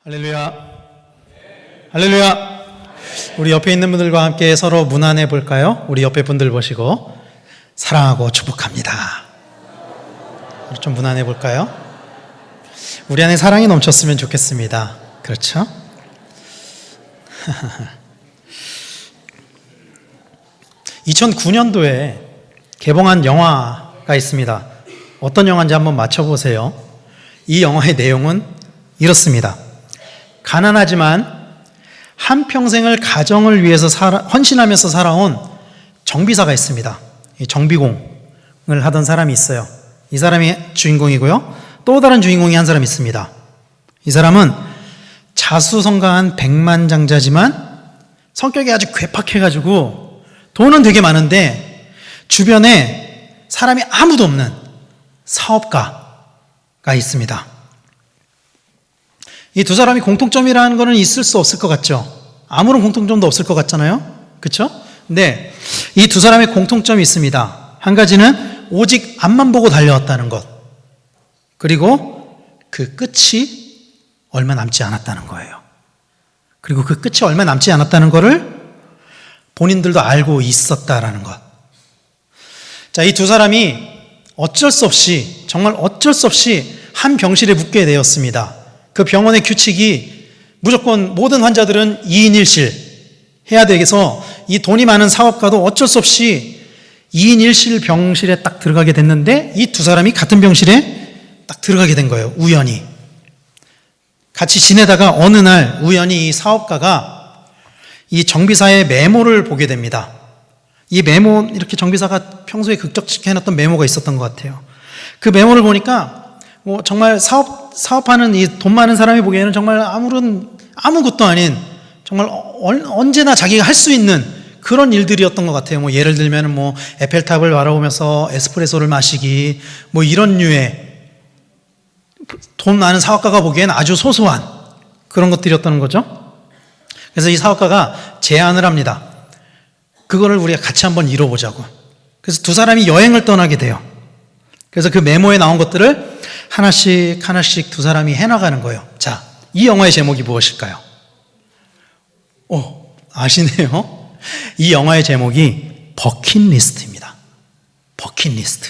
할렐루야. 할렐루야. 우리 옆에 있는 분들과 함께 서로 문안해 볼까요? 우리 옆에 분들 보시고 사랑하고 축복합니다. 우리 좀 문안해 볼까요? 우리 안에 사랑이 넘쳤으면 좋겠습니다. 그렇죠? (2009년도에) 개봉한 영화가 있습니다. 어떤 영화인지 한번 맞춰보세요. 이 영화의 내용은 이렇습니다. 가난하지만 한평생을 가정을 위해서 헌신하면서 살아온 정비사가 있습니다. 이 정비공을 하던 사람이 있어요. 이 사람이 주인공이고요. 또 다른 주인공이 한 사람이 있습니다. 이 사람은 자수성가한 백만장자지만 성격이 아주 괴팍해가지고 돈은 되게 많은데 주변에 사람이 아무도 없는 사업가가 있습니다. 이 두 사람이 공통점이라는 것은 있을 수 없을 것 같죠? 아무런 공통점도 없을 것 같잖아요? 그렇죠? 근데 이 두 사람의 공통점이 있습니다. 한 가지는 오직 앞만 보고 달려왔다는 것, 그리고 그 끝이 얼마 남지 않았다는 거예요. 그리고 그 끝이 얼마 남지 않았다는 것을 본인들도 알고 있었다라는 것. 자, 이 두 사람이 어쩔 수 없이, 정말 어쩔 수 없이 한 병실에 묵게 되었습니다. 그 병원의 규칙이 무조건 모든 환자들은 2인 1실 해야 되겠어. 이 돈이 많은 사업가도 어쩔 수 없이 2인 1실 병실에 딱 들어가게 됐는데 이 두 사람이 같은 병실에 딱 들어가게 된 거예요. 우연히. 같이 지내다가 어느 날 우연히 이 사업가가 이 정비사의 메모를 보게 됩니다. 이 메모, 이렇게 정비사가 평소에 극적지게 해놨던 메모가 있었던 것 같아요. 그 메모를 보니까 정말 사업하는 이 돈 많은 사람이 보기에는 정말 아무것도 아닌, 정말 언제나 자기가 할 수 있는 그런 일들이었던 것 같아요. 예를 들면 에펠탑을 바라보면서 에스프레소를 마시기, 이런 류의 돈 많은 사업가가 보기에는 아주 소소한 그런 것들이었던 거죠. 그래서 이 사업가가 제안을 합니다. 그거를 우리가 같이 한번 이뤄보자고. 그래서 두 사람이 여행을 떠나게 돼요. 그래서 그 메모에 나온 것들을 하나씩 하나씩 두 사람이 해나가는 거예요. 자, 이 영화의 제목이 무엇일까요? 아시네요? 이 영화의 제목이 버킷리스트입니다. 버킷리스트.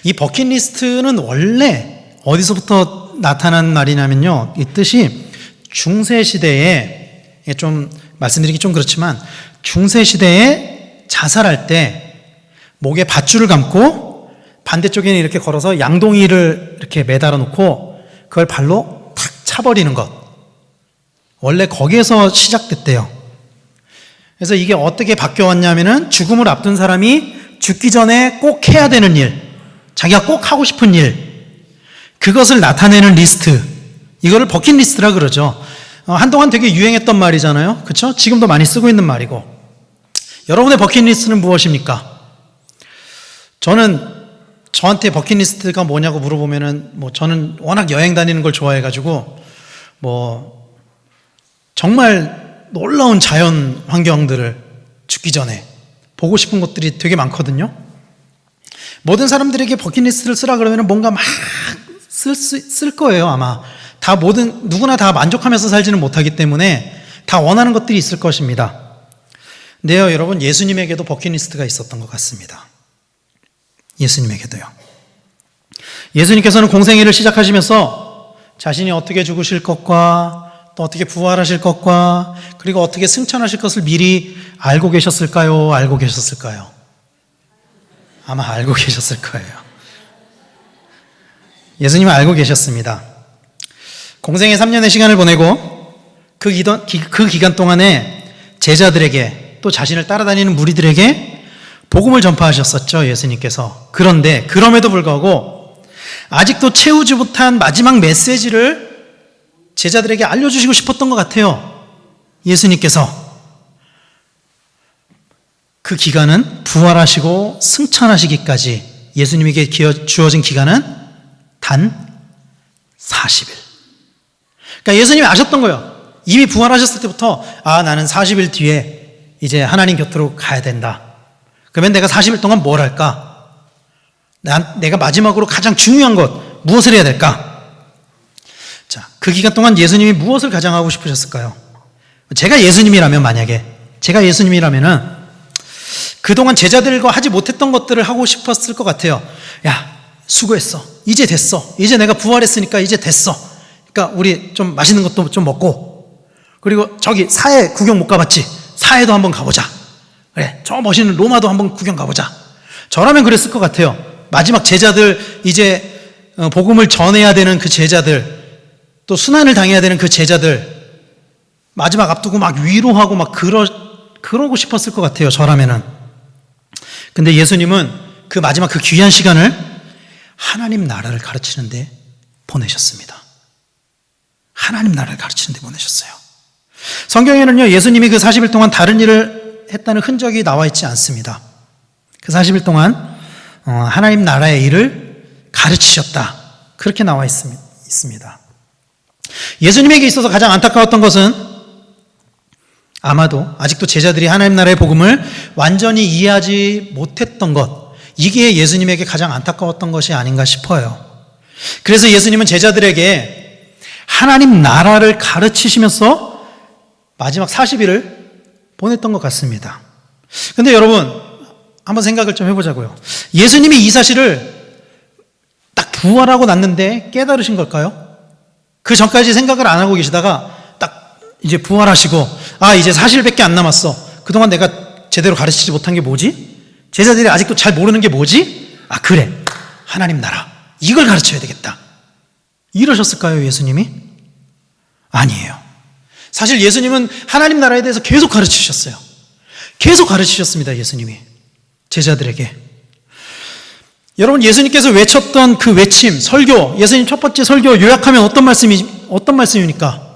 이 버킷리스트는 원래 어디서부터 나타난 말이냐면요, 이 뜻이 중세시대에, 좀 말씀드리기 좀 그렇지만 중세시대에 자살할 때 목에 밧줄을 감고 반대쪽에는 이렇게 걸어서 양동이를 이렇게 매달아 놓고 그걸 발로 탁 차버리는 것. 원래 거기에서 시작됐대요. 그래서 이게 어떻게 바뀌어왔냐면은 죽음을 앞둔 사람이 죽기 전에 꼭 해야 되는 일, 자기가 꼭 하고 싶은 일, 그것을 나타내는 리스트, 이거를 버킷리스트라 그러죠. 한동안 되게 유행했던 말이잖아요. 그렇죠? 지금도 많이 쓰고 있는 말이고. 여러분의 버킷리스트는 무엇입니까? 저한테 버킷리스트가 뭐냐고 물어보면은 저는 워낙 여행 다니는 걸 좋아해가지고 정말 놀라운 자연 환경들을 죽기 전에 보고 싶은 것들이 되게 많거든요. 모든 사람들에게 버킷리스트를 쓰라 그러면 뭔가 막 쓸 거예요. 아마 누구나 다 만족하면서 살지는 못하기 때문에 다 원하는 것들이 있을 것입니다. 근데요, 여러분, 예수님에게도 버킷리스트가 있었던 것 같습니다. 예수님에게도요. 예수님께서는 공생애를 시작하시면서 자신이 어떻게 죽으실 것과 또 어떻게 부활하실 것과 그리고 어떻게 승천하실 것을 미리 알고 계셨을까요? 알고 계셨을까요? 아마 알고 계셨을 거예요. 예수님은 알고 계셨습니다. 공생애 3년의 시간을 보내고 그 기간 동안에 제자들에게 또 자신을 따라다니는 무리들에게 복음을 전파하셨었죠, 예수님께서. 그런데 그럼에도 불구하고 아직도 채우지 못한 마지막 메시지를 제자들에게 알려주시고 싶었던 것 같아요. 예수님께서. 그 기간은 부활하시고 승천하시기까지 예수님에게 주어진 기간은 단 40일. 그러니까 예수님이 아셨던 거예요. 이미 부활하셨을 때부터 나는 40일 뒤에 이제 하나님 곁으로 가야 된다. 그러면 내가 40일 동안 뭘 할까? 내가 마지막으로 가장 중요한 것 무엇을 해야 될까? 자, 그 기간 동안 예수님이 무엇을 가장 하고 싶으셨을까요? 제가 예수님이라면은 그동안 제자들과 하지 못했던 것들을 하고 싶었을 것 같아요. 야, 수고했어. 이제 됐어. 이제 내가 부활했으니까 이제 됐어. 그러니까 우리 좀 맛있는 것도 좀 먹고, 그리고 저기 사해 구경 못 가봤지? 사해도 한번 가보자. 그래, 저 멋있는 로마도 한번 구경 가보자. 저라면 그랬을 것 같아요. 마지막 제자들, 이제 복음을 전해야 되는 그 제자들, 또 순환을 당해야 되는 그 제자들, 마지막 앞두고 막 위로하고 막 그러고 싶었을 것 같아요. 저라면은. 근데 예수님은 그 마지막 그 귀한 시간을 하나님 나라를 가르치는데 보내셨습니다. 하나님 나라를 가르치는데 보내셨어요. 성경에는요, 예수님이 그 40일 동안 다른 일을 했다는 흔적이 나와 있지 않습니다. 그 40일 동안 하나님 나라의 일을 가르치셨다. 그렇게 나와 있습니다. 예수님에게 있어서 가장 안타까웠던 것은 아마도 아직도 제자들이 하나님 나라의 복음을 완전히 이해하지 못했던 것, 이게 예수님에게 가장 안타까웠던 것이 아닌가 싶어요. 그래서 예수님은 제자들에게 하나님 나라를 가르치시면서 마지막 40일을 보냈던 것 같습니다. 근데 여러분, 한번 생각을 좀 해보자고요. 예수님이 이 사실을 딱 부활하고 났는데 깨달으신 걸까요? 그 전까지 생각을 안 하고 계시다가 딱 이제 부활하시고, 아, 이제 40일밖에 안 남았어. 그동안 내가 제대로 가르치지 못한 게 뭐지? 제자들이 아직도 잘 모르는 게 뭐지? 아, 그래. 하나님 나라. 이걸 가르쳐야 되겠다. 이러셨을까요, 예수님이? 아니에요. 사실 예수님은 하나님 나라에 대해서 계속 가르치셨어요. 계속 가르치셨습니다, 예수님이. 제자들에게. 여러분, 예수님께서 외쳤던 그 외침, 설교, 예수님 첫 번째 설교 요약하면 어떤 말씀입니까?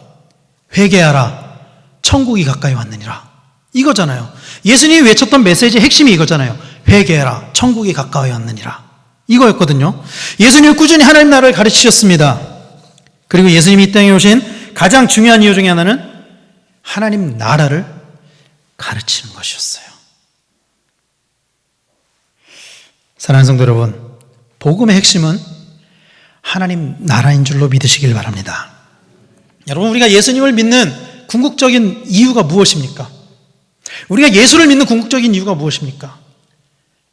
회개하라. 천국이 가까이 왔느니라. 이거잖아요. 예수님이 외쳤던 메시지의 핵심이 이거잖아요. 회개해라. 천국이 가까이 왔느니라. 이거였거든요. 예수님은 꾸준히 하나님 나라를 가르치셨습니다. 그리고 예수님이 이 땅에 오신 가장 중요한 이유 중에 하나는 하나님 나라를 가르치는 것이었어요. 사랑하는 성도 여러분, 복음의 핵심은 하나님 나라인 줄로 믿으시길 바랍니다. 여러분, 우리가 예수님을 믿는 궁극적인 이유가 무엇입니까? 우리가 예수를 믿는 궁극적인 이유가 무엇입니까?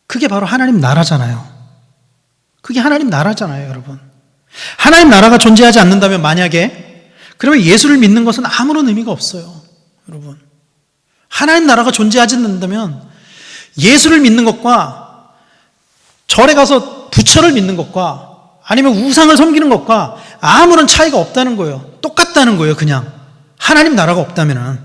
그게 바로 하나님 나라잖아요. 그게 하나님 나라잖아요, 여러분. 하나님 나라가 존재하지 않는다면 만약에, 그러면 예수를 믿는 것은 아무런 의미가 없어요, 여러분. 하나님 나라가 존재하지 않는다면 예수를 믿는 것과 절에 가서 부처를 믿는 것과 아니면 우상을 섬기는 것과 아무런 차이가 없다는 거예요. 똑같다는 거예요, 그냥. 하나님 나라가 없다면은.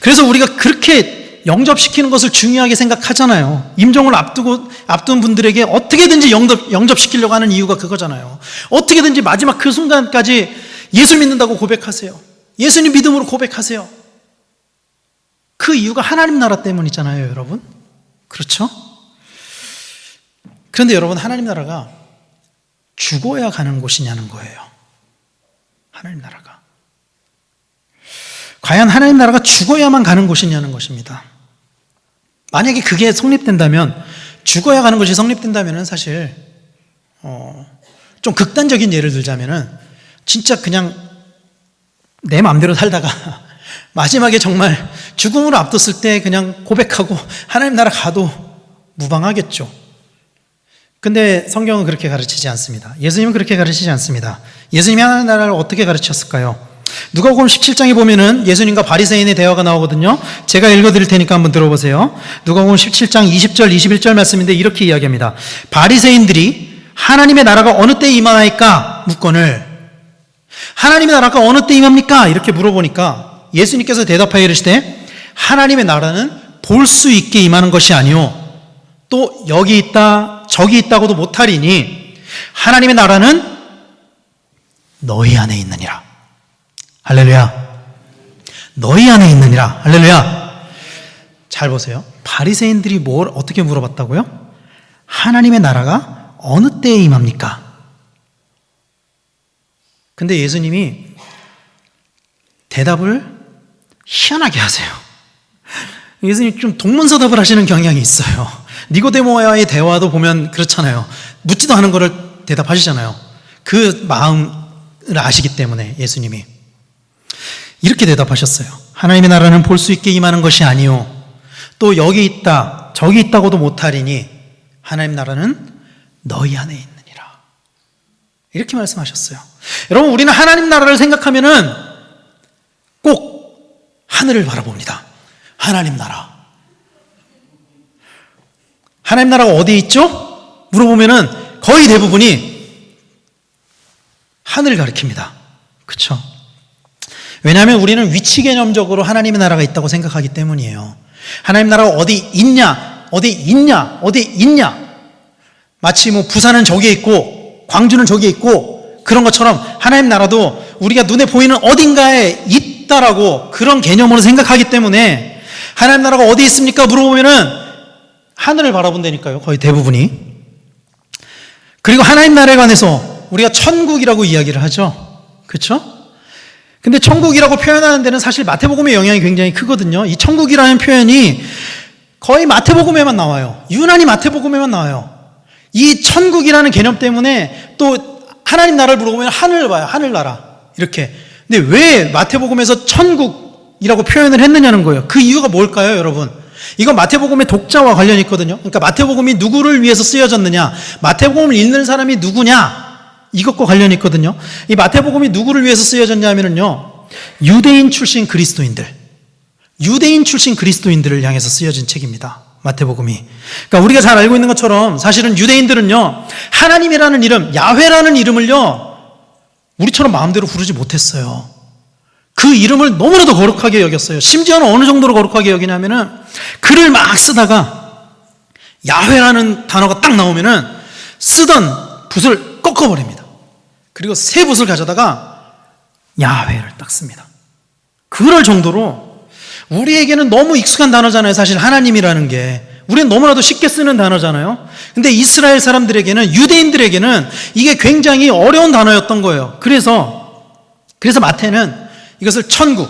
그래서 우리가 그렇게 영접시키는 것을 중요하게 생각하잖아요. 임종을 앞둔 분들에게 어떻게든지 영접시키려고 하는 이유가 그거잖아요. 어떻게든지 마지막 그 순간까지 예수 믿는다고 고백하세요. 예수님 믿음으로 고백하세요. 그 이유가 하나님 나라 때문이잖아요, 여러분. 그렇죠? 그런데 여러분, 하나님 나라가 죽어야 가는 곳이냐는 거예요. 하나님 나라가. 과연 하나님 나라가 죽어야만 가는 곳이냐는 것입니다. 만약에 그게 성립된다면, 죽어야 가는 것이 성립된다면 사실 좀 극단적인 예를 들자면은 진짜 그냥 내 마음대로 살다가 마지막에 정말 죽음으로 앞뒀을 때 그냥 고백하고 하나님 나라 가도 무방하겠죠. 근데 성경은 그렇게 가르치지 않습니다. 예수님은 그렇게 가르치지 않습니다. 예수님이 하나님 나라를 어떻게 가르치셨을까요? 누가복음 17장에 보면은 예수님과 바리새인의 대화가 나오거든요. 제가 읽어드릴 테니까 한번 들어보세요. 누가복음 17장 20절 21절 말씀인데 이렇게 이야기합니다. 바리새인들이 하나님의 나라가 어느 때 임하나이까 묻거늘, 하나님의 나라가 어느 때 임합니까? 이렇게 물어보니까 예수님께서 대답하여 이르시되 하나님의 나라는 볼 수 있게 임하는 것이 아니요 또 여기 있다 저기 있다고도 못하리니 하나님의 나라는 너희 안에 있느니라. 할렐루야. 너희 안에 있느니라. 할렐루야. 잘 보세요. 바리새인들이 어떻게 물어봤다고요? 하나님의 나라가 어느 때에 임합니까? 근데 예수님이 대답을 희한하게 하세요. 예수님이 좀 동문서답을 하시는 경향이 있어요. 니고데모와의 대화도 보면 그렇잖아요. 묻지도 않은 거를 대답하시잖아요. 그 마음 아시기 때문에 예수님이 이렇게 대답하셨어요. 하나님의 나라는 볼 수 있게 임하는 것이 아니요 또 여기 있다 저기 있다고도 못하리니 하나님 나라는 너희 안에 있느니라. 이렇게 말씀하셨어요. 여러분, 우리는 하나님 나라를 생각하면은 꼭 하늘을 바라봅니다. 하나님 나라. 하나님 나라가 어디에 있죠? 물어보면은 거의 대부분이 하늘을 가리킵니다. 그렇죠? 왜냐하면 우리는 위치 개념적으로 하나님의 나라가 있다고 생각하기 때문이에요. 하나님 나라가 어디 있냐, 어디 있냐, 어디 있냐. 마치 뭐 부산은 저기에 있고 광주는 저기에 있고 그런 것처럼 하나님 나라도 우리가 눈에 보이는 어딘가에 있다라고 그런 개념으로 생각하기 때문에 하나님 나라가 어디 있습니까? 물어보면은 하늘을 바라본다니까요. 거의 대부분이. 그리고 하나님 나라에 관해서 우리가 천국이라고 이야기를 하죠. 그렇죠? 근데 천국이라고 표현하는 데는 사실 마태복음의 영향이 굉장히 크거든요. 이 천국이라는 표현이 거의 마태복음에만 나와요. 유난히 마태복음에만 나와요. 이 천국이라는 개념 때문에 또 하나님 나라를 물어보면 하늘을 봐요. 하늘나라. 이렇게. 근데 왜 마태복음에서 천국이라고 표현을 했느냐는 거예요. 그 이유가 뭘까요, 여러분? 이건 마태복음의 독자와 관련이 있거든요. 그러니까 마태복음이 누구를 위해서 쓰여졌느냐, 마태복음을 읽는 사람이 누구냐, 이것과 관련이 있거든요. 이 마태복음이 누구를 위해서 쓰여졌냐면요, 유대인 출신 그리스도인들을 향해서 쓰여진 책입니다. 마태복음이. 그러니까 우리가 잘 알고 있는 것처럼 사실은 유대인들은요, 하나님이라는 이름, 야훼라는 이름을요, 우리처럼 마음대로 부르지 못했어요. 그 이름을 너무나도 거룩하게 여겼어요. 심지어는 어느 정도로 거룩하게 여기냐면은 글을 막 쓰다가 야훼라는 단어가 딱 나오면은 쓰던 붓을 꺾어버립니다. 그리고 새 붓을 가져다가 야훼를 딱 씁니다. 그럴 정도로 우리에게는 너무 익숙한 단어잖아요. 사실 하나님이라는 게. 우리는 너무나도 쉽게 쓰는 단어잖아요. 근데 이스라엘 사람들에게는, 유대인들에게는 이게 굉장히 어려운 단어였던 거예요. 그래서 마태는 이것을 천국,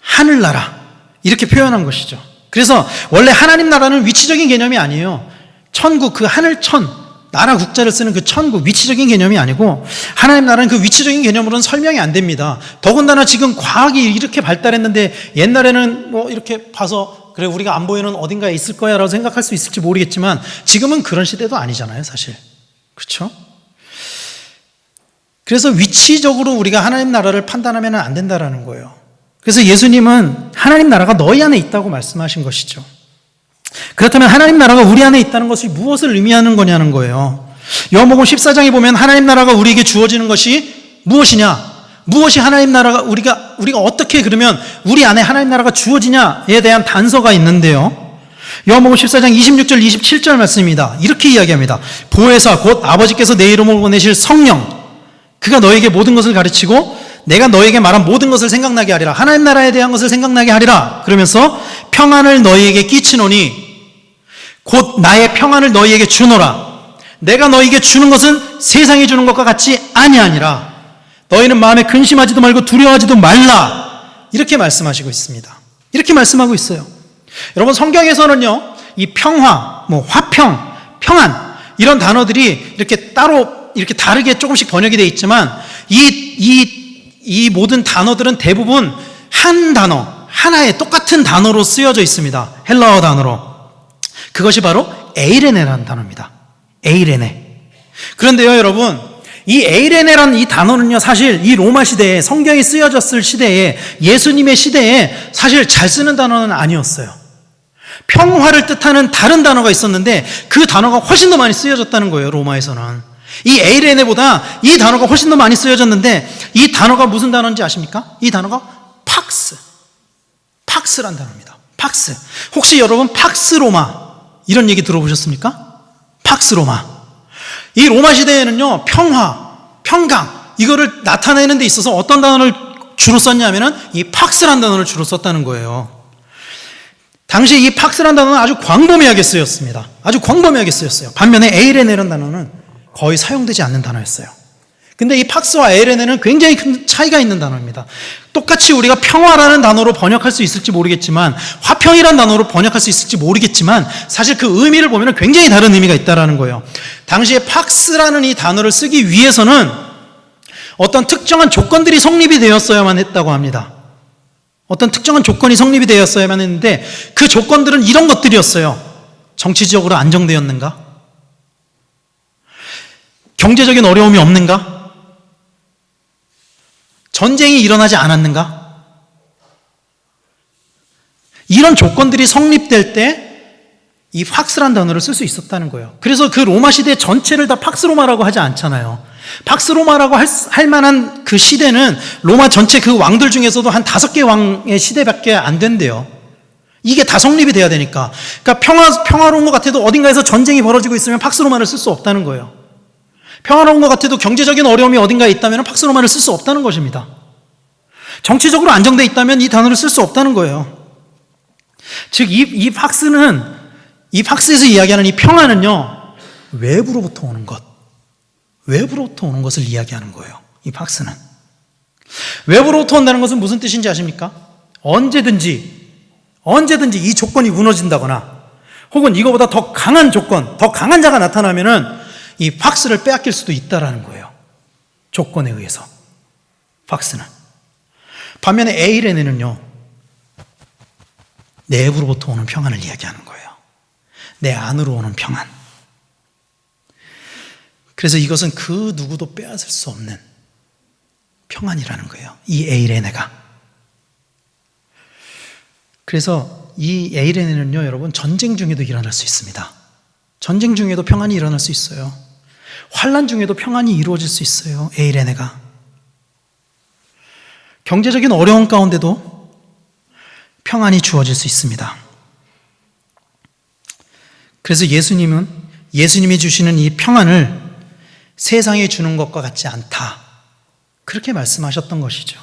하늘나라 이렇게 표현한 것이죠. 그래서 원래 하나님 나라는 위치적인 개념이 아니에요. 천국, 그 하늘천, 나라 국자를 쓰는 그 천국, 위치적인 개념이 아니고 하나님 나라는 그 위치적인 개념으로는 설명이 안 됩니다. 더군다나 지금 과학이 이렇게 발달했는데 옛날에는 뭐 이렇게 봐서 그래 우리가 안 보이는 어딘가에 있을 거야 라고 생각할 수 있을지 모르겠지만 지금은 그런 시대도 아니잖아요, 사실. 그렇죠? 그래서 위치적으로 우리가 하나님 나라를 판단하면 안 된다라는 거예요. 그래서 예수님은 하나님 나라가 너희 안에 있다고 말씀하신 것이죠. 그렇다면 하나님 나라가 우리 안에 있다는 것이 무엇을 의미하는 거냐는 거예요. 요한복음 14장에 보면 하나님 나라가 우리에게 주어지는 것이 무엇이냐? 무엇이 하나님 나라가 우리가 어떻게 그러면 우리 안에 하나님 나라가 주어지냐에 대한 단서가 있는데요. 요한복음 14장 26절 27절 말씀입니다. 이렇게 이야기합니다. 보혜사 곧 아버지께서 내 이름으로 보내실 성령, 그가 너에게 모든 것을 가르치고 내가 너에게 말한 모든 것을 생각나게 하리라. 하나님 나라에 대한 것을 생각나게 하리라. 그러면서 평안을 너희에게 끼치노니 곧 나의 평안을 너희에게 주노라. 내가 너희에게 주는 것은 세상이 주는 것과 같이 아니하니라. 너희는 마음에 근심하지도 말고 두려워하지도 말라. 이렇게 말씀하시고 있습니다. 이렇게 말씀하고 있어요. 여러분, 성경에서는요, 이 평화, 뭐 화평, 평안 이런 단어들이 이렇게 따로 이렇게 다르게 조금씩 번역이 되어 있지만 이 모든 단어들은 대부분 한 단어, 하나의 똑같은 단어로 쓰여져 있습니다. 헬라어 단어로. 그것이 바로 에이레네라는 단어입니다. 에이레네. 그런데요, 여러분, 이 에이레네라는 이 단어는요, 사실 이 로마 시대에, 성경이 쓰여졌을 시대에, 예수님의 시대에 사실 잘 쓰는 단어는 아니었어요. 평화를 뜻하는 다른 단어가 있었는데 그 단어가 훨씬 더 많이 쓰여졌다는 거예요, 로마에서는. 이 에이레네보다 이 단어가 훨씬 더 많이 쓰여졌는데 이 단어가 무슨 단어인지 아십니까? 이 단어가 팍스란 단어입니다. 팍스. 혹시 여러분 팍스로마 이런 얘기 들어보셨습니까? 팍스로마. 이 로마 시대에는요, 평화, 평강 이거를 나타내는 데 있어서 어떤 단어를 주로 썼냐면은 이 팍스란 단어를 주로 썼다는 거예요. 당시 이 팍스란 단어는 아주 광범위하게 쓰였습니다. 아주 광범위하게 쓰였어요. 반면에 에이레네라는 단어는 거의 사용되지 않는 단어였어요. 근데 이 팍스와 에이레네는 굉장히 큰 차이가 있는 단어입니다. 똑같이 우리가 평화라는 단어로 번역할 수 있을지 모르겠지만, 화평이라는 단어로 번역할 수 있을지 모르겠지만, 사실 그 의미를 보면 굉장히 다른 의미가 있다는 거예요. 당시에 팍스라는 이 단어를 쓰기 위해서는 어떤 특정한 조건들이 성립이 되었어야만 했다고 합니다. 어떤 특정한 조건이 성립이 되었어야만 했는데 그 조건들은 이런 것들이었어요. 정치적으로 안정되었는가? 경제적인 어려움이 없는가? 전쟁이 일어나지 않았는가? 이런 조건들이 성립될 때 이 팍스란 단어를 쓸 수 있었다는 거예요. 그래서 그 로마 시대 전체를 다 팍스로마라고 하지 않잖아요. 팍스로마라고 할 만한 그 시대는 로마 전체 그 왕들 중에서도 한 5개 왕의 시대밖에 안 된대요. 이게 다 성립이 돼야 되니까. 그러니까 평화로운 것 같아도 어딘가에서 전쟁이 벌어지고 있으면 팍스로마를 쓸 수 없다는 거예요. 평화로운 것 같아도 경제적인 어려움이 어딘가에 있다면 팍스로마를 쓸 수 없다는 것입니다. 정치적으로 안정되어 있다면 이 단어를 쓸 수 없다는 거예요. 즉, 이 팍스에서 이야기하는 이 평화는요, 외부로부터 오는 것, 외부로부터 오는 것을 이야기하는 거예요. 이 팍스는. 외부로부터 온다는 것은 무슨 뜻인지 아십니까? 언제든지 이 조건이 무너진다거나 혹은 이거보다 더 강한 조건, 더 강한 자가 나타나면은 이 팍스를 빼앗길 수도 있다라는 거예요. 조건에 의해서. 팍스는. 반면에 에이레네는요, 내부로부터 오는 평안을 이야기하는 거예요. 내 안으로 오는 평안. 그래서 이것은 그 누구도 빼앗을 수 없는 평안이라는 거예요. 이 에이레네가. 그래서 이 에이레네는요, 여러분, 전쟁 중에도 일어날 수 있습니다. 전쟁 중에도 평안이 일어날 수 있어요. 환난 중에도 평안이 이루어질 수 있어요. 에이레네가. 경제적인 어려움 가운데도 평안이 주어질 수 있습니다. 그래서 예수님이 주시는 이 평안을 세상에 주는 것과 같지 않다. 그렇게 말씀하셨던 것이죠.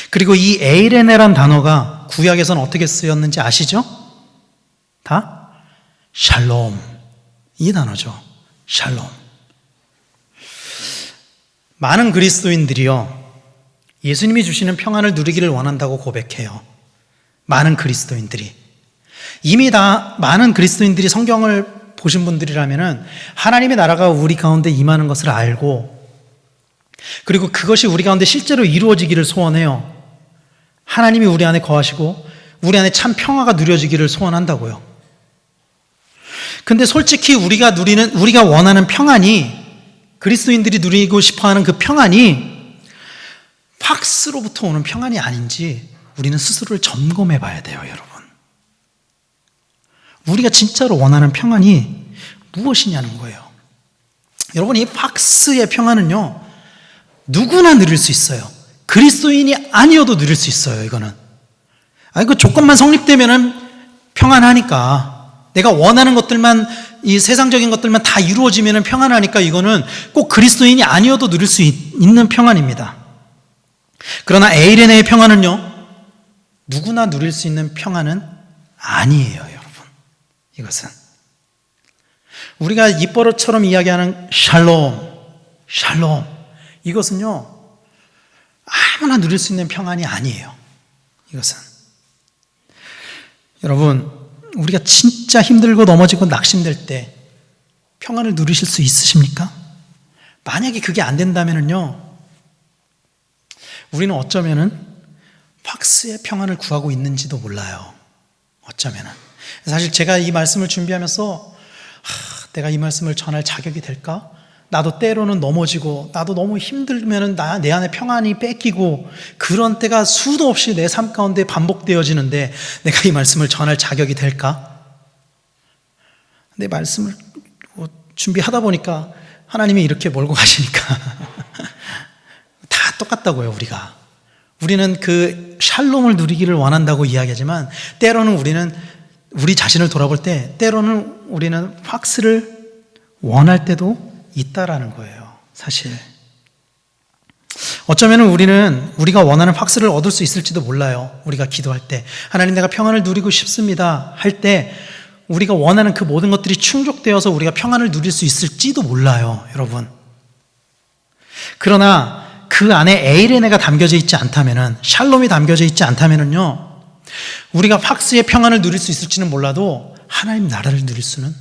그리고 이 에이레네란 단어가 구약에서는 어떻게 쓰였는지 아시죠? 다 샬롬. 이 단어죠. 샬롬. 많은 그리스도인들이요, 예수님이 주시는 평안을 누리기를 원한다고 고백해요. 많은 그리스도인들이. 이미 다 많은 그리스도인들이 성경을 보신 분들이라면은 하나님의 나라가 우리 가운데 임하는 것을 알고, 그리고 그것이 우리 가운데 실제로 이루어지기를 소원해요. 하나님이 우리 안에 거하시고 우리 안에 참 평화가 누려지기를 소원한다고요. 근데 솔직히 우리가 원하는 평안이, 그리스도인들이 누리고 싶어하는 그 평안이 팍스로부터 오는 평안이 아닌지 우리는 스스로를 점검해 봐야 돼요, 여러분. 우리가 진짜로 원하는 평안이 무엇이냐는 거예요. 여러분, 이 팍스의 평안은요, 누구나 누릴 수 있어요. 그리스도인이 아니어도 누릴 수 있어요, 이거는. 그 조건만 성립되면은 평안하니까, 내가 원하는 것들만, 이 세상적인 것들만 다 이루어지면은 평안하니까 이거는 꼭 그리스도인이 아니어도 누릴 수 있는 평안입니다. 그러나 에이레네의 평안은요, 누구나 누릴 수 있는 평안은 아니에요, 여러분. 이것은 우리가 입버릇처럼 이야기하는 샬롬, 이것은요, 아무나 누릴 수 있는 평안이 아니에요. 이것은. 여러분, 우리가 진짜 힘들고 넘어지고 낙심될 때 평안을 누리실 수 있으십니까? 만약에 그게 안 된다면요, 우리는 어쩌면은 팍스의 평안을 구하고 있는지도 몰라요. 어쩌면은. 사실 제가 이 말씀을 준비하면서 내가 이 말씀을 전할 자격이 될까? 나도 때로는 넘어지고, 나도 너무 힘들면은 내 안에 평안이 뺏기고, 그런 때가 수도 없이 내 삶 가운데 반복되어지는데 내가 이 말씀을 전할 자격이 될까? 내 말씀을 준비하다 보니까 하나님이 이렇게 몰고 가시니까 다 똑같다고요, 우리는 그 샬롬을 누리기를 원한다고 이야기하지만, 때로는 우리 자신을 돌아볼 때 때로는 우리는 팍스를 원할 때도 있다라는 거예요, 사실. 어쩌면 우리가 원하는 팍스를 얻을 수 있을지도 몰라요. 우리가 기도할 때, 하나님, 내가 평안을 누리고 싶습니다 할 때 우리가 원하는 그 모든 것들이 충족되어서 우리가 평안을 누릴 수 있을지도 몰라요, 여러분. 그러나 그 안에 에이레네가 담겨져 있지 않다면은, 샬롬이 담겨져 있지 않다면은요, 우리가 팍스의 평안을 누릴 수 있을지는 몰라도 하나님 나라를 누릴 수는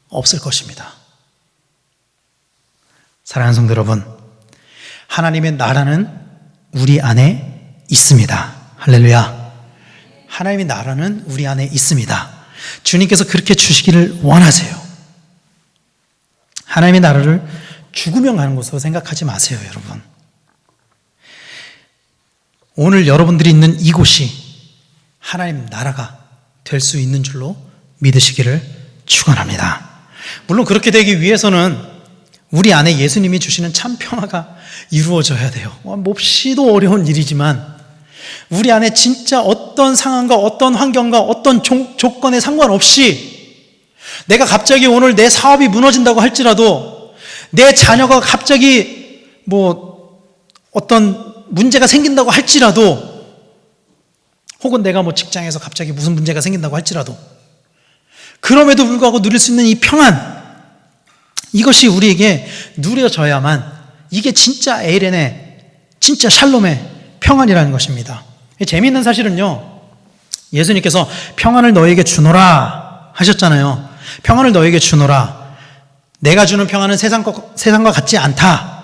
없을 것입니다. 사랑하는 성도 여러분, 하나님의 나라는 우리 안에 있습니다. 할렐루야. 하나님의 나라는 우리 안에 있습니다. 주님께서 그렇게 주시기를 원하세요. 하나님의 나라를 죽으면 가는 것으로 생각하지 마세요, 여러분. 오늘 여러분들이 있는 이곳이 하나님 나라가 될 수 있는 줄로 믿으시기를 축원합니다. 물론 그렇게 되기 위해서는 우리 안에 예수님이 주시는 참 평화가 이루어져야 돼요. 몹시도 어려운 일이지만 우리 안에 진짜 어떤 상황과 어떤 환경과 어떤 조건에 상관없이 내가 갑자기 오늘 내 사업이 무너진다고 할지라도 내 자녀가 갑자기 어떤 문제가 생긴다고 할지라도 혹은 내가 직장에서 갑자기 무슨 문제가 생긴다고 할지라도 그럼에도 불구하고 누릴 수 있는 이 평안, 이것이 우리에게 누려져야만 이게 진짜 에이렌의, 진짜 샬롬의 평안이라는 것입니다. 재미있는 사실은요, 예수님께서 평안을 너에게 주노라 하셨잖아요. 평안을 너에게 주노라. 내가 주는 평안은 세상과 같지 않다.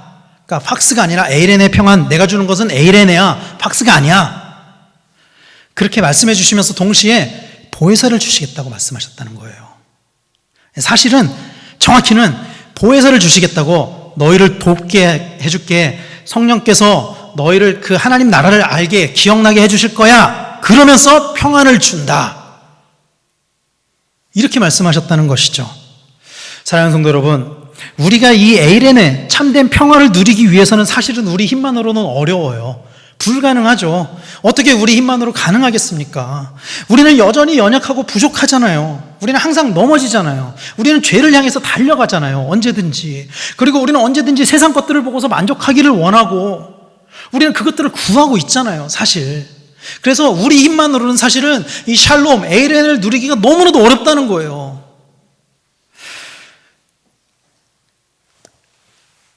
그러니까 팍스가 아니라 에이렌의 평안, 내가 주는 것은 에이렌이야, 팍스가 아니야. 그렇게 말씀해 주시면서 동시에 보혜사를 주시겠다고 말씀하셨다는 거예요. 사실은 정확히는 보혜사를 주시겠다고, 너희를 돕게 해줄게, 성령께서 너희를 그 하나님 나라를 알게 기억나게 해주실 거야, 그러면서 평안을 준다, 이렇게 말씀하셨다는 것이죠. 사랑하는 성도 여러분, 우리가 이 에이렌의 참된 평화를 누리기 위해서는 사실은 우리 힘만으로는 어려워요. 불가능하죠. 어떻게 우리 힘만으로 가능하겠습니까? 우리는 여전히 연약하고 부족하잖아요. 우리는 항상 넘어지잖아요. 우리는 죄를 향해서 달려가잖아요. 언제든지. 그리고 우리는 언제든지 세상 것들을 보고서 만족하기를 원하고, 우리는 그것들을 구하고 있잖아요, 사실. 그래서 우리 힘만으로는 사실은 이 샬롬, 에이렌을 누리기가 너무나도 어렵다는 거예요.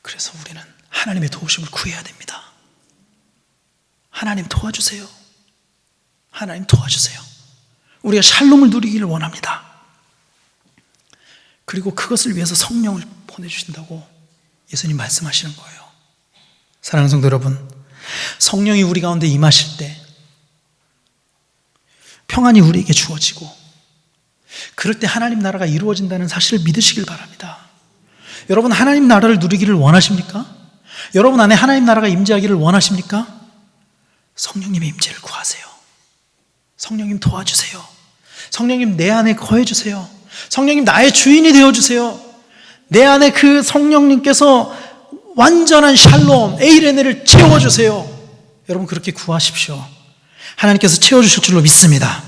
그래서 우리는 하나님의 도우심을 구해야 됩니다. 하나님 도와주세요. 하나님 도와주세요. 우리가 샬롬을 누리기를 원합니다. 그리고 그것을 위해서 성령을 보내주신다고 예수님 말씀하시는 거예요. 사랑하는 성도 여러분, 성령이 우리 가운데 임하실 때 평안이 우리에게 주어지고, 그럴 때 하나님 나라가 이루어진다는 사실을 믿으시길 바랍니다. 여러분, 하나님 나라를 누리기를 원하십니까? 여러분 안에 하나님 나라가 임재하기를 원하십니까? 성령님의 임재를 구하세요. 성령님 도와주세요. 성령님 내 안에 거해주세요. 성령님 나의 주인이 되어주세요. 내 안에 그 성령님께서 완전한 샬롬, 에이레네를 채워주세요. 여러분 그렇게 구하십시오. 하나님께서 채워주실 줄로 믿습니다.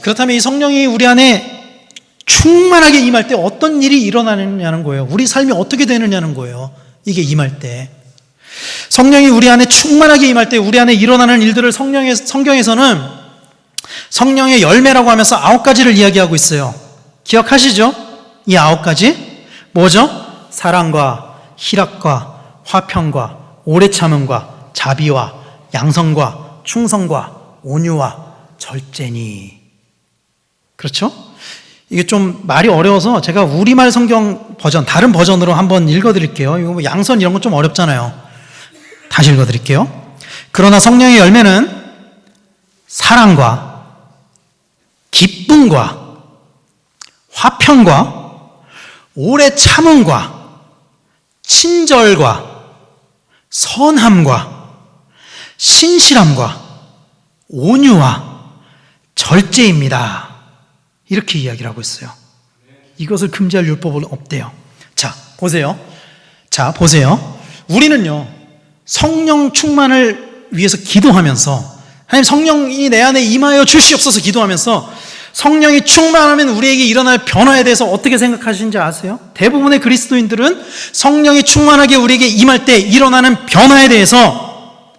그렇다면 이 성령이 우리 안에 충만하게 임할 때 어떤 일이 일어나느냐는 거예요. 우리 삶이 어떻게 되느냐는 거예요. 이게 임할 때. 성령이 우리 안에 충만하게 임할 때 우리 안에 일어나는 일들을 성경에서는 성령의 열매라고 하면서 9가지를 이야기하고 있어요. 기억하시죠? 이 9가지 뭐죠? 사랑과 희락과 화평과 오래 참음과 자비와 양성과 충성과 온유와 절제니. 그렇죠? 이게 좀 말이 어려워서 제가 우리말 성경 버전, 다른 버전으로 한번 읽어드릴게요. 이거 양선 이런 건 좀 어렵잖아요. 다시 읽어드릴게요. 그러나 성령의 열매는 사랑과 기쁨과 화평과 오래 참음과 친절과 선함과 신실함과 온유와 절제입니다. 이렇게 이야기를 하고 있어요. 이것을 금지할 율법은 없대요. 자, 보세요. 우리는요, 성령 충만을 위해서 기도하면서, 하나님 성령이 내 안에 임하여 주시옵소서 기도하면서, 성령이 충만하면 우리에게 일어날 변화에 대해서 어떻게 생각하시는지 아세요? 대부분의 그리스도인들은 성령이 충만하게 우리에게 임할 때 일어나는 변화에 대해서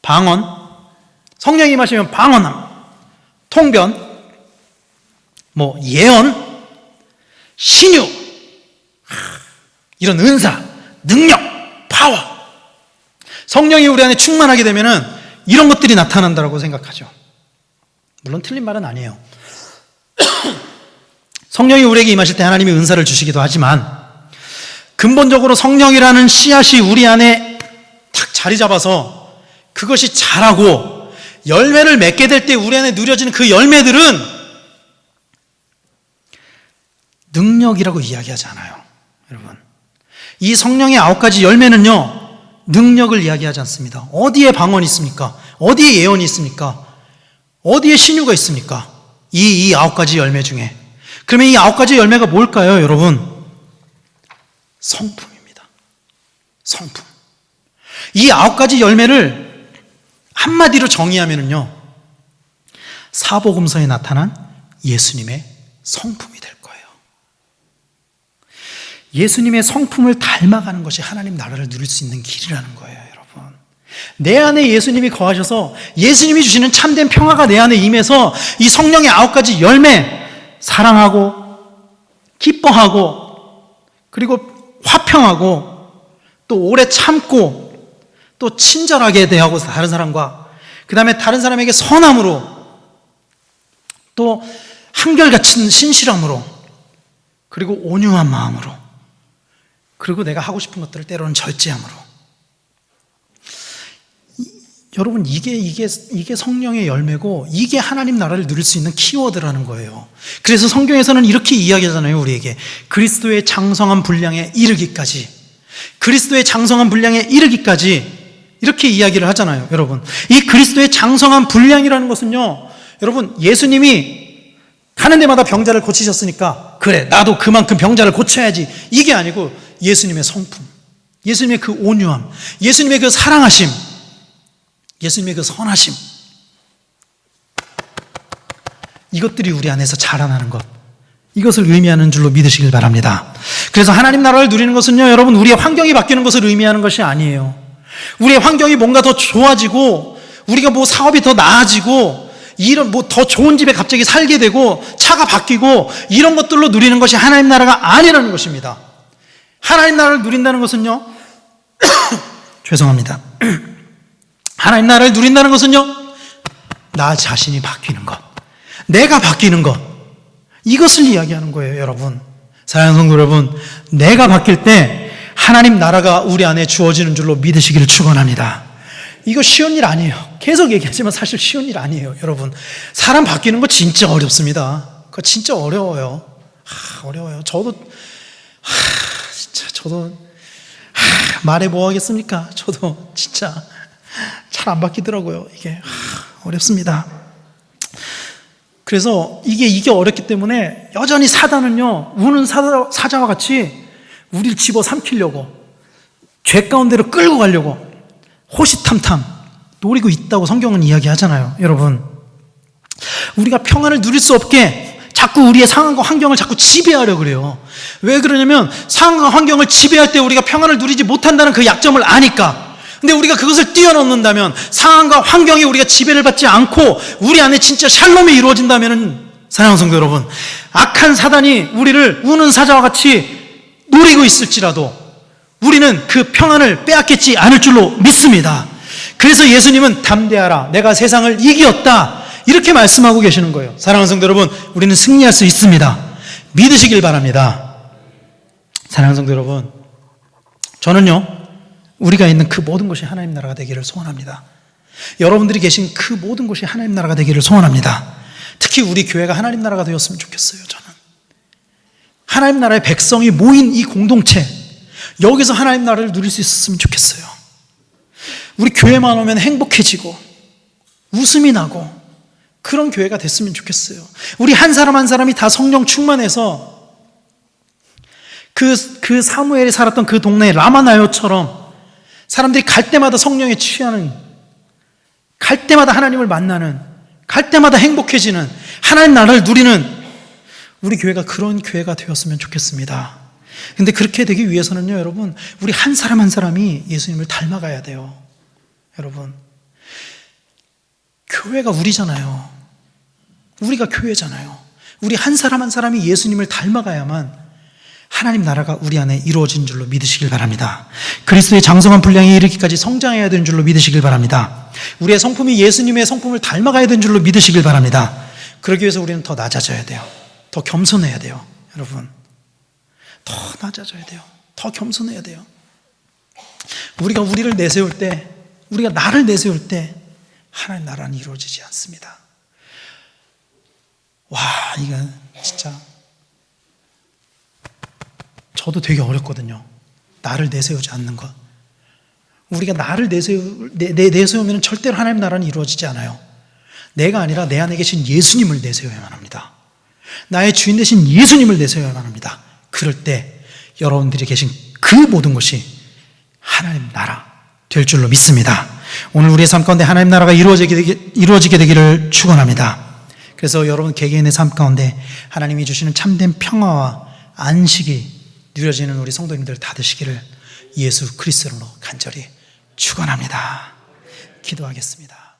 방언, 성령이 임하시면 방언함, 통변, 예언, 신유, 이런 은사, 능력, 파워, 성령이 우리 안에 충만하게 되면은 이런 것들이 나타난다고 생각하죠. 물론 틀린 말은 아니에요. 성령이 우리에게 임하실 때 하나님이 은사를 주시기도 하지만, 근본적으로 성령이라는 씨앗이 우리 안에 탁 자리 잡아서 그것이 자라고 열매를 맺게 될 때 우리 안에 누려지는 그 열매들은 능력이라고 이야기하지 않아요. 여러분, 이 성령의 9가지 열매는요, 능력을 이야기하지 않습니다. 어디에 방언이 있습니까? 어디에 예언이 있습니까? 어디에 신유가 있습니까? 이 9가지 열매 중에. 그러면 이 9가지 열매가 뭘까요, 여러분? 성품입니다. 성품. 이 9가지 열매를 한마디로 정의하면요, 사복음서에 나타난 예수님의 성품이 될 거예요. 예수님의 성품을 닮아가는 것이 하나님 나라를 누릴 수 있는 길이라는 거예요, 여러분. 내 안에 예수님이 거하셔서 예수님이 주시는 참된 평화가 내 안에 임해서 이 성령의 9가지 열매, 사랑하고 기뻐하고 그리고 화평하고 또 오래 참고 또 친절하게 대하고 다른 사람과, 그 다음에 다른 사람에게 선함으로, 또 한결같은 신실함으로, 그리고 온유한 마음으로, 그리고 내가 하고 싶은 것들을 때로는 절제함으로. 여러분, 이게 성령의 열매고 이게 하나님 나라를 누릴 수 있는 키워드라는 거예요. 그래서 성경에서는 이렇게 이야기하잖아요, 우리에게. 그리스도의 장성한 분량에 이르기까지. 그리스도의 장성한 분량에 이르기까지. 이렇게 이야기를 하잖아요, 여러분. 이 그리스도의 장성한 분량이라는 것은요, 여러분, 예수님이 가는 데마다 병자를 고치셨으니까 그래, 나도 그만큼 병자를 고쳐야지, 이게 아니고 예수님의 성품, 예수님의 그 온유함, 예수님의 그 사랑하심, 예수님의 그 선하심, 이것들이 우리 안에서 자라나는 것, 이것을 의미하는 줄로 믿으시길 바랍니다. 그래서 하나님 나라를 누리는 것은요, 여러분, 우리의 환경이 바뀌는 것을 의미하는 것이 아니에요. 우리의 환경이 뭔가 더 좋아지고, 우리가 뭐 사업이 더 나아지고, 이런 뭐 더 좋은 집에 갑자기 살게 되고, 차가 바뀌고, 이런 것들로 누리는 것이 하나님 나라가 아니라는 것입니다. 하나님 나라를 누린다는 것은요, 죄송합니다. 하나님 나라를 누린다는 것은요, 나 자신이 바뀌는 것, 내가 바뀌는 것, 이것을 이야기하는 거예요, 여러분. 사랑하는 성도 여러분, 내가 바뀔 때 하나님 나라가 우리 안에 주어지는 줄로 믿으시기를 축원합니다. 이거 쉬운 일 아니에요. 계속 얘기하지만 사실 쉬운 일 아니에요, 여러분. 사람 바뀌는 거 진짜 어렵습니다. 그거 진짜 어려워요. 어려워요. 저도 말해 뭐 하겠습니까? 저도 진짜 잘 안 바뀌더라고요. 이게 어렵습니다. 그래서 이게 어렵기 때문에 여전히 사단은요, 우는 사자와 같이 우리를 집어 삼키려고, 죄 가운데로 끌고 가려고 호시탐탐 노리고 있다고 성경은 이야기하잖아요, 여러분. 우리가 평안을 누릴 수 없게 자꾸 우리의 상황과 환경을 자꾸 지배하려고 그래요. 왜 그러냐면 상황과 환경을 지배할 때 우리가 평안을 누리지 못한다는 그 약점을 아니까. 근데 우리가 그것을 뛰어넘는다면, 상황과 환경이 우리가 지배를 받지 않고 우리 안에 진짜 샬롬이 이루어진다면, 사랑하는 성도 여러분, 악한 사단이 우리를 우는 사자와 같이 노리고 있을지라도 우리는 그 평안을 빼앗겠지 않을 줄로 믿습니다. 그래서 예수님은 담대하라, 내가 세상을 이기었다, 이렇게 말씀하고 계시는 거예요. 사랑하는 성도 여러분, 우리는 승리할 수 있습니다. 믿으시길 바랍니다. 사랑하는 성도 여러분, 저는요, 우리가 있는 그 모든 곳이 하나님 나라가 되기를 소원합니다. 여러분들이 계신 그 모든 곳이 하나님 나라가 되기를 소원합니다. 특히 우리 교회가 하나님 나라가 되었으면 좋겠어요. 저는 하나님 나라의 백성이 모인 이 공동체, 여기서 하나님 나라를 누릴 수 있었으면 좋겠어요. 우리 교회만 오면 행복해지고 웃음이 나고 그런 교회가 됐으면 좋겠어요. 우리 한 사람 한 사람이 다 성령 충만해서 그 사무엘이 살았던 그 동네 라마나요처럼 사람들이 갈 때마다 성령에 취하는, 갈 때마다 하나님을 만나는, 갈 때마다 행복해지는, 하나님 나라를 누리는 우리 교회가 그런 교회가 되었으면 좋겠습니다. 근데 그렇게 되기 위해서는요, 여러분, 우리 한 사람 한 사람이 예수님을 닮아가야 돼요. 여러분, 교회가 우리잖아요. 우리가 교회잖아요. 우리 한 사람 한 사람이 예수님을 닮아가야만 하나님 나라가 우리 안에 이루어진 줄로 믿으시길 바랍니다. 그리스도의 장성한 분량에 이르기까지 성장해야 되는 줄로 믿으시길 바랍니다. 우리의 성품이 예수님의 성품을 닮아가야 되는 줄로 믿으시길 바랍니다. 그러기 위해서 우리는 더 낮아져야 돼요. 더 겸손해야 돼요. 여러분, 더 낮아져야 돼요. 더 겸손해야 돼요. 우리가 우리를 내세울 때, 우리가 나를 내세울 때 하나님 나라는 이루어지지 않습니다. 와, 이거 진짜 저도 되게 어렵거든요. 나를 내세우지 않는 것. 우리가 나를 내세우면 절대로 하나님 나라는 이루어지지 않아요. 내가 아니라 내 안에 계신 예수님을 내세워야만 합니다. 나의 주인 되신 예수님을 내세워야만 합니다. 그럴 때 여러분들이 계신 그 모든 것이 하나님 나라 될 줄로 믿습니다. 오늘 우리의 삶 가운데 하나님 나라가 이루어지게 되기를 축원합니다. 그래서 여러분 개개인의 삶 가운데 하나님이 주시는 참된 평화와 안식이 누려지는 우리 성도님들 다 되시기를 예수 그리스도로 간절히 축원합니다. 기도하겠습니다.